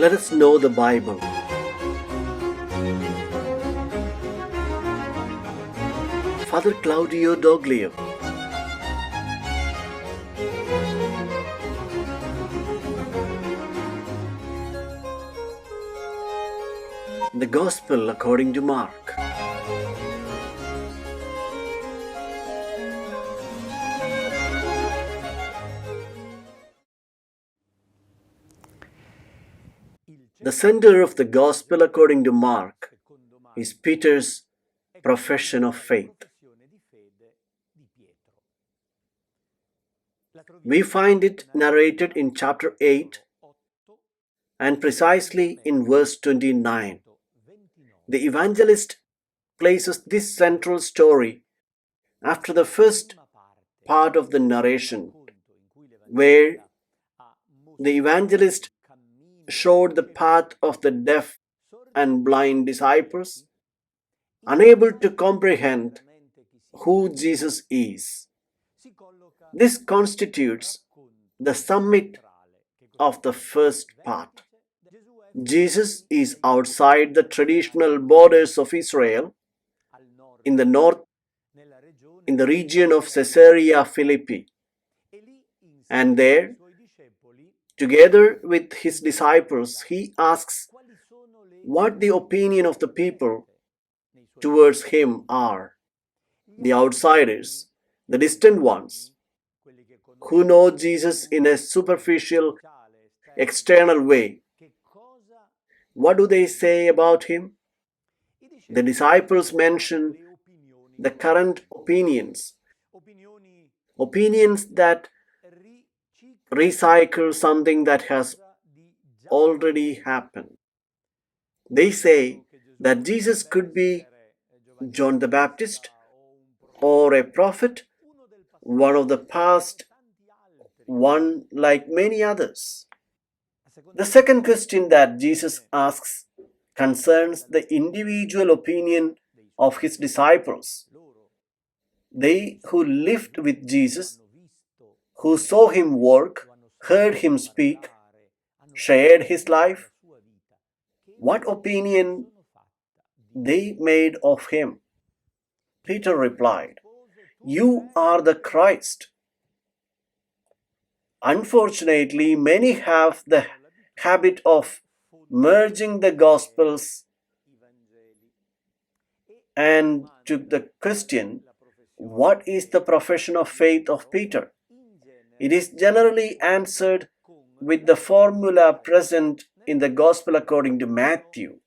Let us know the Bible. Father Claudio Doglio. The Gospel according to Mark. The center of the Gospel according to Mark is Peter's profession of faith. We find it narrated in chapter 8 and precisely in verse 29. The evangelist places this central story after the first part of the narration, where the evangelist showed the path of the deaf and blind disciples, unable to comprehend who Jesus is. This constitutes the summit of the first part. Jesus is outside the traditional borders of Israel, in the north, in the region of Caesarea Philippi, and there, together with his disciples, he asks what the opinion of the people towards him are. The outsiders, the distant ones, who know Jesus in a superficial, external way. What do they say about him? The disciples mention the current opinions that recycle something that has already happened. They say that Jesus could be John the Baptist or a prophet, one of the past, one like many others. The second question that Jesus asks concerns the individual opinion of his disciples. They who lived with Jesus, who saw him work, heard him speak, shared his life, what opinion they made of him? Peter replied, "You are the Christ." Unfortunately, many have the habit of merging the Gospels and to the question, what is the profession of faith of Peter? It is generally answered with the formula present in the Gospel according to Matthew.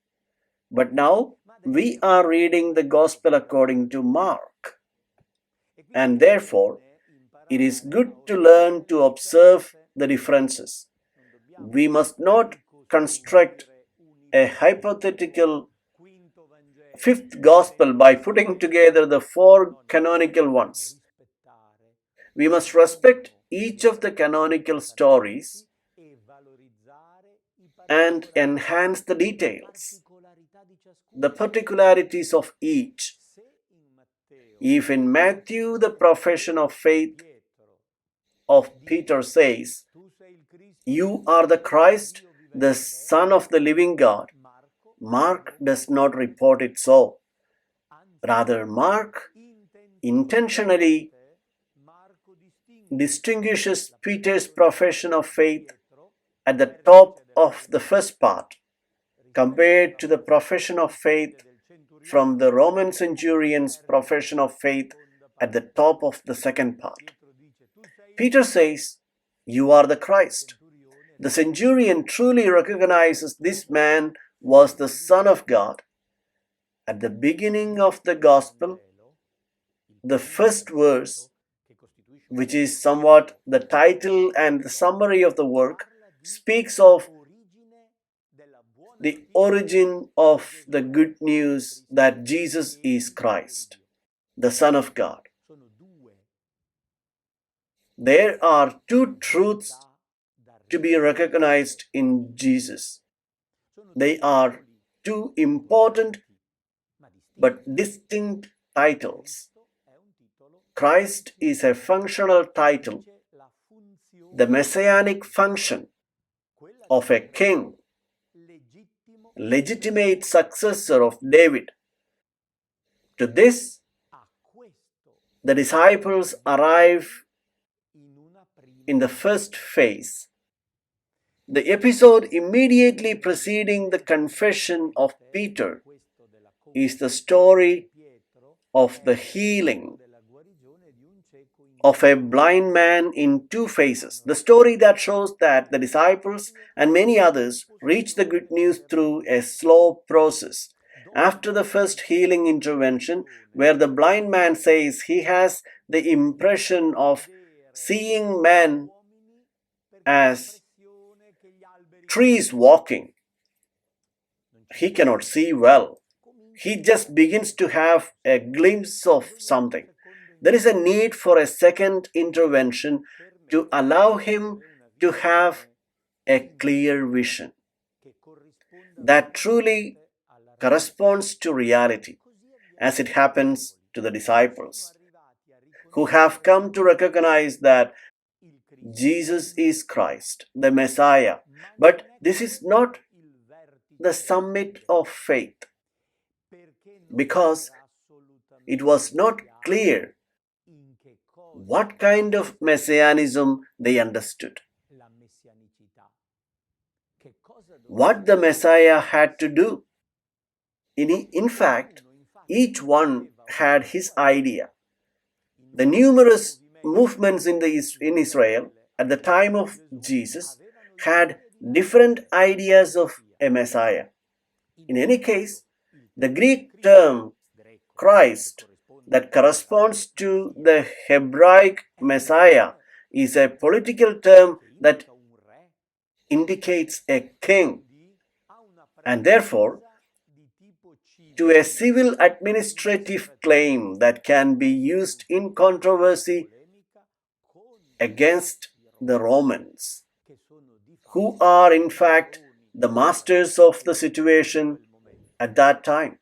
But now we are reading the Gospel according to Mark. And therefore, it is good to learn to observe the differences. We must not construct a hypothetical fifth Gospel by putting together the four canonical ones. We must respect each of the canonical stories and enhance the details, the particularities of each. If in Matthew the profession of faith of Peter says, "You are the Christ, the Son of the living God," Mark does not report it so. Rather, Mark intentionally distinguishes Peter's profession of faith at the top of the first part, compared to the profession of faith from the Roman centurion's profession of faith at the top of the second part. Peter says, "You are the Christ." The centurion truly recognizes this man was the Son of God. At the beginning of the Gospel, the first verse, which is somewhat the title and the summary of the work, speaks of the origin of the good news that Jesus is Christ, the Son of God. There are two truths to be recognized in Jesus. They are two important but distinct titles. Christ is a functional title, the messianic function of a king legitimate successor of David. To this, the disciples arrive in the first phase. The episode immediately preceding the confession of Peter is the story of the healing of a blind man in two phases. The story that shows that the disciples and many others reach the good news through a slow process. After the first healing intervention, where the blind man says he has the impression of seeing men as trees walking, he cannot see well. He just begins to have a glimpse of something. There is a need for a second intervention to allow him to have a clear vision that truly corresponds to reality, as it happens to the disciples, who have come to recognize that Jesus is Christ, the Messiah. But this is not the summit of faith, because it was not clear what kind of messianism they understood, what the Messiah had to do. In fact, each one had his idea. The numerous movements in Israel at the time of Jesus had different ideas of a Messiah. In any case, the Greek term Christ that corresponds to the Hebraic Messiah is a political term that indicates a king, and therefore to a civil administrative claim that can be used in controversy against the Romans, who are in fact the masters of the situation at that time.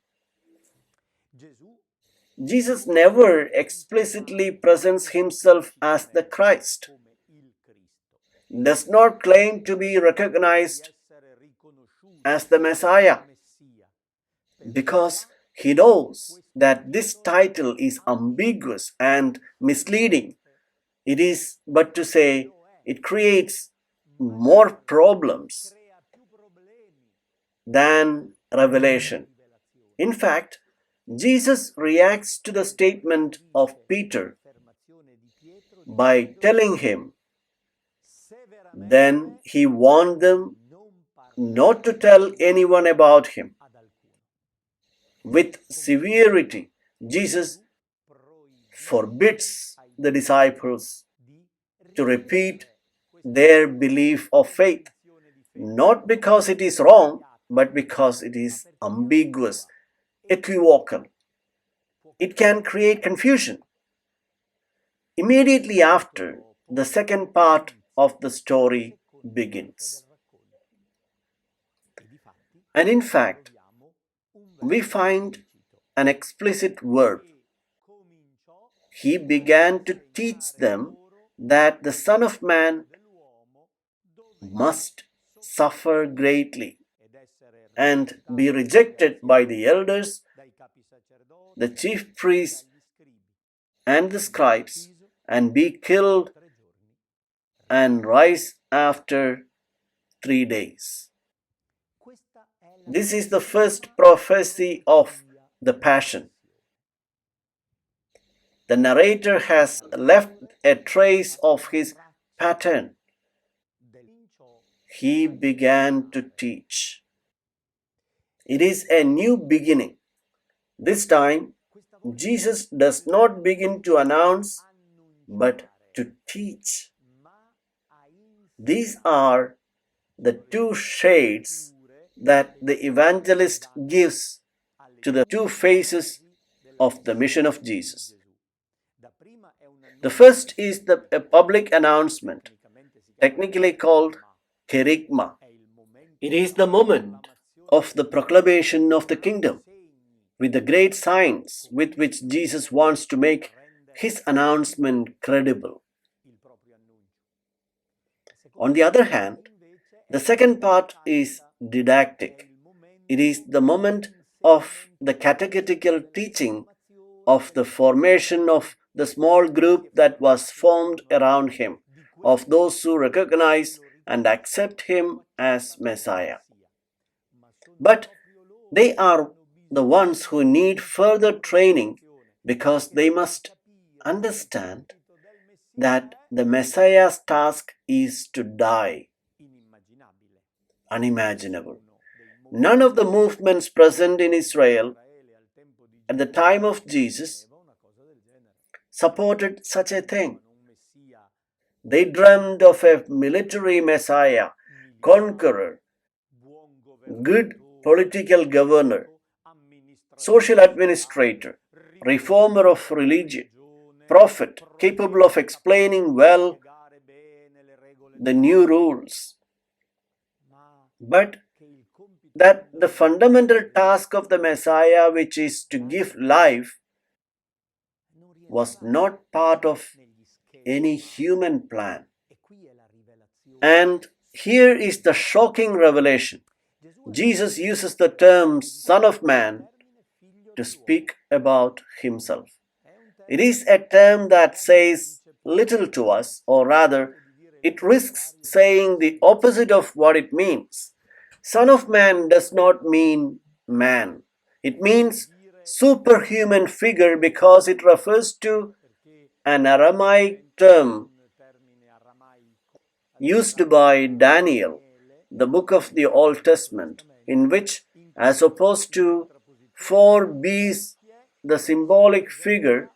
Jesus never explicitly presents himself as the Christ, does not claim to be recognized as the Messiah, because he knows that this title is ambiguous and misleading. It is but to say it creates more problems than revelation. In fact, Jesus reacts to the statement of Peter by telling him, then he warned them not to tell anyone about him. With severity, Jesus forbids the disciples to repeat their belief of faith, not because it is wrong, but because it is ambiguous, equivocal. It can create confusion. Immediately after, the second part of the story begins. And in fact, we find an explicit verb. He began to teach them that the Son of Man must suffer greatly and be rejected by the elders, the chief priests, and the scribes, and be killed and rise after 3 days. This is the first prophecy of the Passion. The narrator has left a trace of his pattern. He began to teach. It is a new beginning. This time, Jesus does not begin to announce, but to teach. These are the two shades that the evangelist gives to the two phases of the mission of Jesus. The first is a public announcement, technically called kerygma. It is the moment of the proclamation of the kingdom, with the great signs with which Jesus wants to make his announcement credible. On the other hand, the second part is didactic. It is the moment of the catechetical teaching of the formation of the small group that was formed around him, of those who recognize and accept him as Messiah. But they are the ones who need further training because they must understand that the Messiah's task is to die. Unimaginable. None of the movements present in Israel at the time of Jesus supported such a thing. They dreamed of a military Messiah, conqueror, good political governor, social administrator, reformer of religion, prophet, capable of explaining well the new rules. But that the fundamental task of the Messiah, which is to give life, was not part of any human plan. And here is the shocking revelation. Jesus uses the term Son of Man to speak about himself. It is a term that says little to us, or rather, it risks saying the opposite of what it means. Son of Man does not mean man. It means superhuman figure because it refers to an Aramaic term used by Daniel, the book of the Old Testament, in which, as opposed to four beasts, the symbolic figure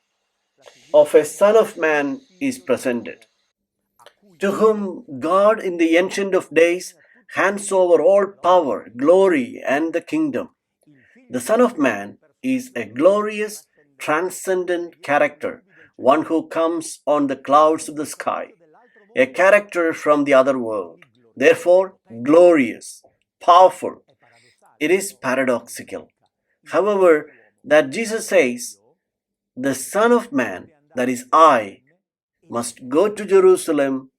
of a Son of Man is presented, to whom God in the Ancient of Days hands over all power, glory, and the kingdom. The Son of Man is a glorious, transcendent character, one who comes on the clouds of the sky, a character from the other world, therefore glorious, powerful. It is paradoxical, however, that Jesus says, the Son of Man, that is I, must go to Jerusalem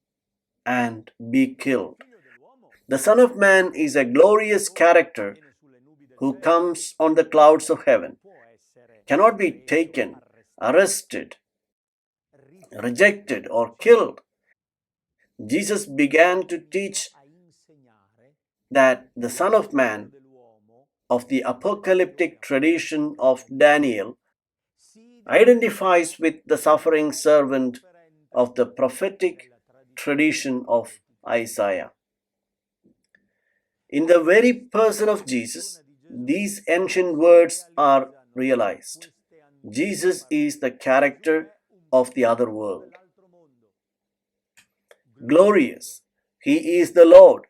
and be killed. The Son of Man is a glorious character who comes on the clouds of heaven, cannot be taken, arrested, rejected, or killed. Jesus began to teach that the Son of Man of the apocalyptic tradition of Daniel identifies with the suffering servant of the prophetic tradition of Isaiah. In the very person of Jesus, these ancient words are realized. Jesus is the character of the other world. Glorious, he is the Lord,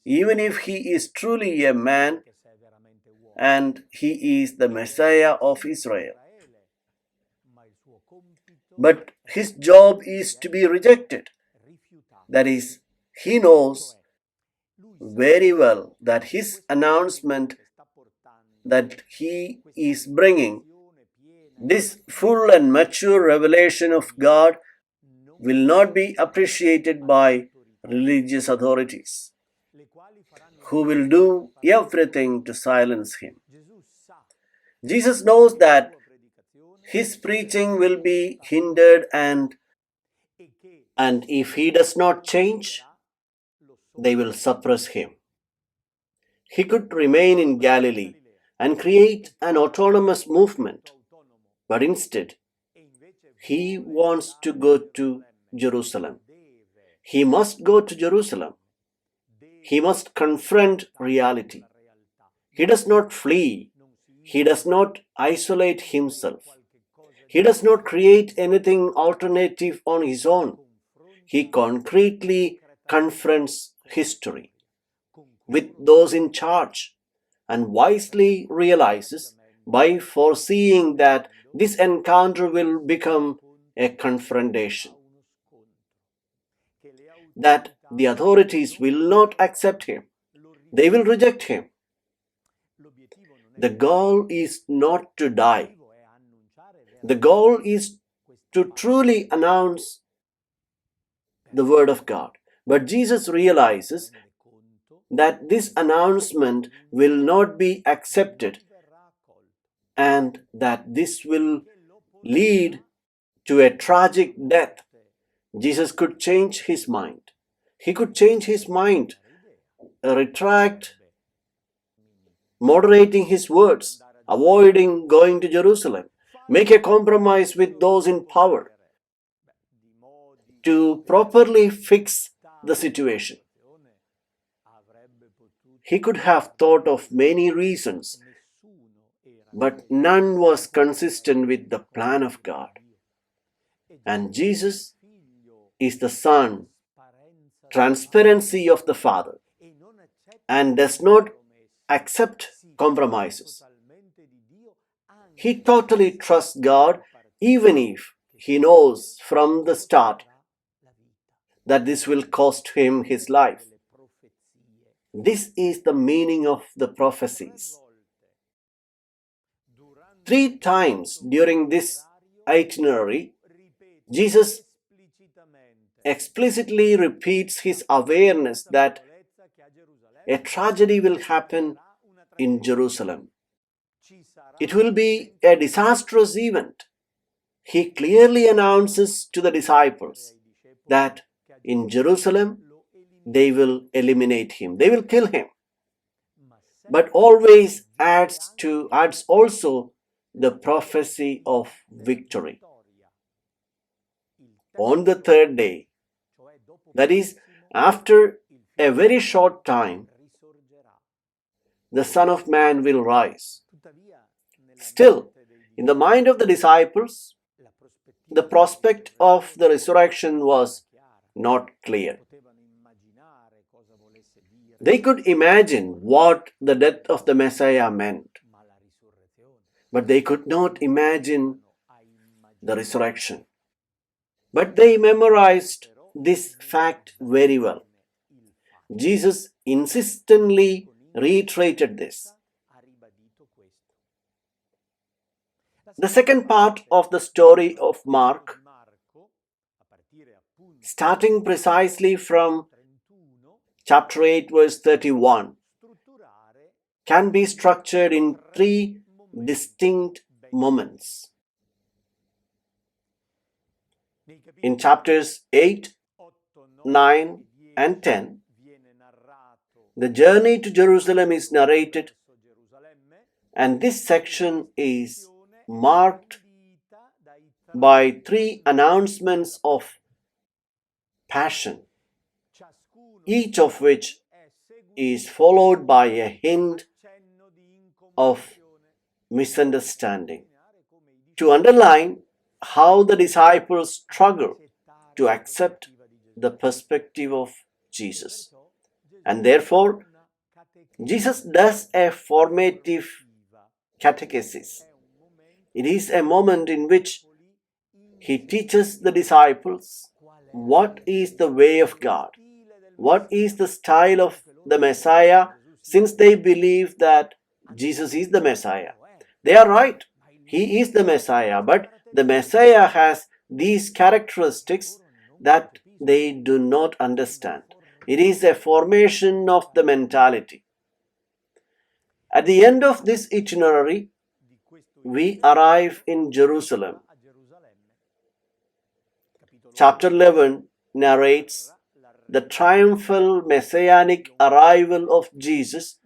even if he is truly a man and he is the Messiah of Israel. But his job is to be rejected. That is, he knows very well that his announcement that he is bringing, this full and mature revelation of God, will not be appreciated by religious authorities, who will do everything to silence him. Jesus knows that his preaching will be hindered, and if he does not change, they will suppress him. He could remain in Galilee and create an autonomous movement, but instead, he wants to go to Jerusalem. He must go to Jerusalem. He must confront reality. He does not flee. He does not isolate himself. He does not create anything alternative on his own. He concretely confronts history with those in charge and wisely realizes by foreseeing that this encounter will become a confrontation, that the authorities will not accept him. They will reject him. The goal is not to die. The goal is to truly announce the word of God. But Jesus realizes that this announcement will not be accepted and that this will lead to a tragic death, Jesus could change his mind. He could change his mind, retract, moderating his words, avoiding going to Jerusalem, make a compromise with those in power to properly fix the situation. He could have thought of many reasons, but none was consistent with the plan of God. And Jesus is the Son, transparency of the Father, and does not accept compromises. He totally trusts God even if he knows from the start that this will cost him his life. This is the meaning of the prophecies. 3 times during this itinerary, Jesus explicitly repeats his awareness that a tragedy will happen in Jerusalem. It will be a disastrous event. He clearly announces to the disciples that in Jerusalem they will eliminate him, they will kill him, but always adds also the prophecy of victory. On the 3rd day, that is, after a very short time, the Son of Man will rise. Still, in the mind of the disciples, the prospect of the resurrection was not clear. They could imagine what the death of the Messiah meant, but they could not imagine the resurrection. But they memorized this fact very well. Jesus insistently reiterated this. The second part of the story of Mark, starting precisely from chapter 8, verse 31, can be structured in 3 distinct moments. In chapters 8, 9, and 10, the journey to Jerusalem is narrated, and this section is marked by 3 announcements of passion, each of which is followed by a hint of misunderstanding, to underline how the disciples struggle to accept the perspective of Jesus. And therefore, Jesus does a formative catechesis. It is a moment in which he teaches the disciples what is the way of God, what is the style of the Messiah, since they believe that Jesus is the Messiah. They are right. He is the Messiah, but the Messiah has these characteristics that they do not understand. It is a formation of the mentality. At the end of this itinerary, we arrive in Jerusalem. Chapter 11 narrates the triumphal messianic arrival of Jesus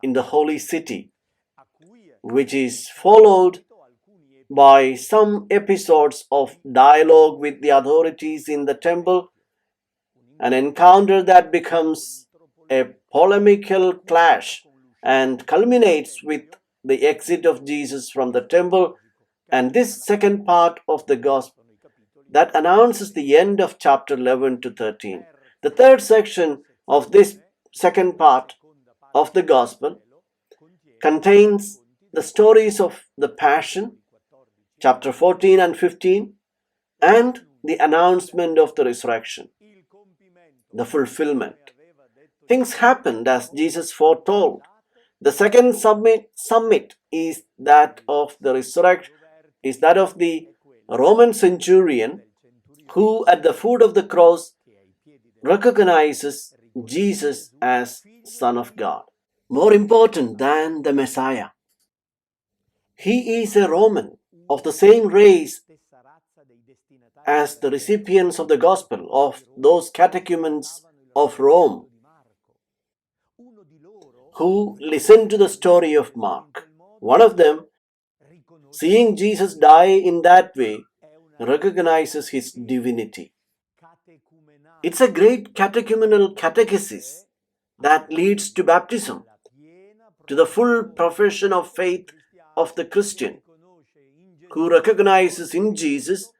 in the holy city, which is followed by some episodes of dialogue with the authorities in the temple, an encounter that becomes a polemical clash and culminates with the exit of Jesus from the temple, and this second part of the gospel that announces the end of chapter 11 to 13. The third section of this second part of the gospel contains the stories of the Passion, chapter 14 and 15, and the announcement of the resurrection, the fulfillment. Things happened as Jesus foretold. The second summit is that of the resurrection, is that of the Roman centurion who at the foot of the cross recognizes Jesus as Son of God. More important than the Messiah, he is a Roman of the same race as the recipients of the gospel, of those catechumens of Rome who listened to the story of Mark. One of them, seeing Jesus die in that way, recognizes his divinity. It's a great catechumenal catechesis that leads to baptism, to the full profession of faith of the Christian, who recognizes in Jesus,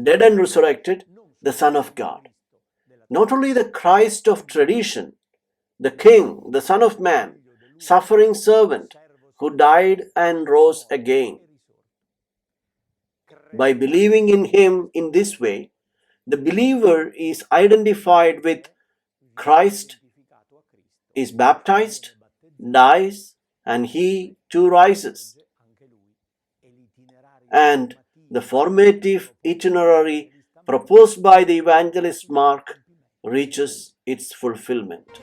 dead and resurrected, the Son of God. Not only the Christ of tradition, the King, the Son of Man, suffering servant, who died and rose again. By believing in him in this way, the believer is identified with Christ, is baptized, dies, and he too rises. And the formative itinerary proposed by the evangelist Mark reaches its fulfillment.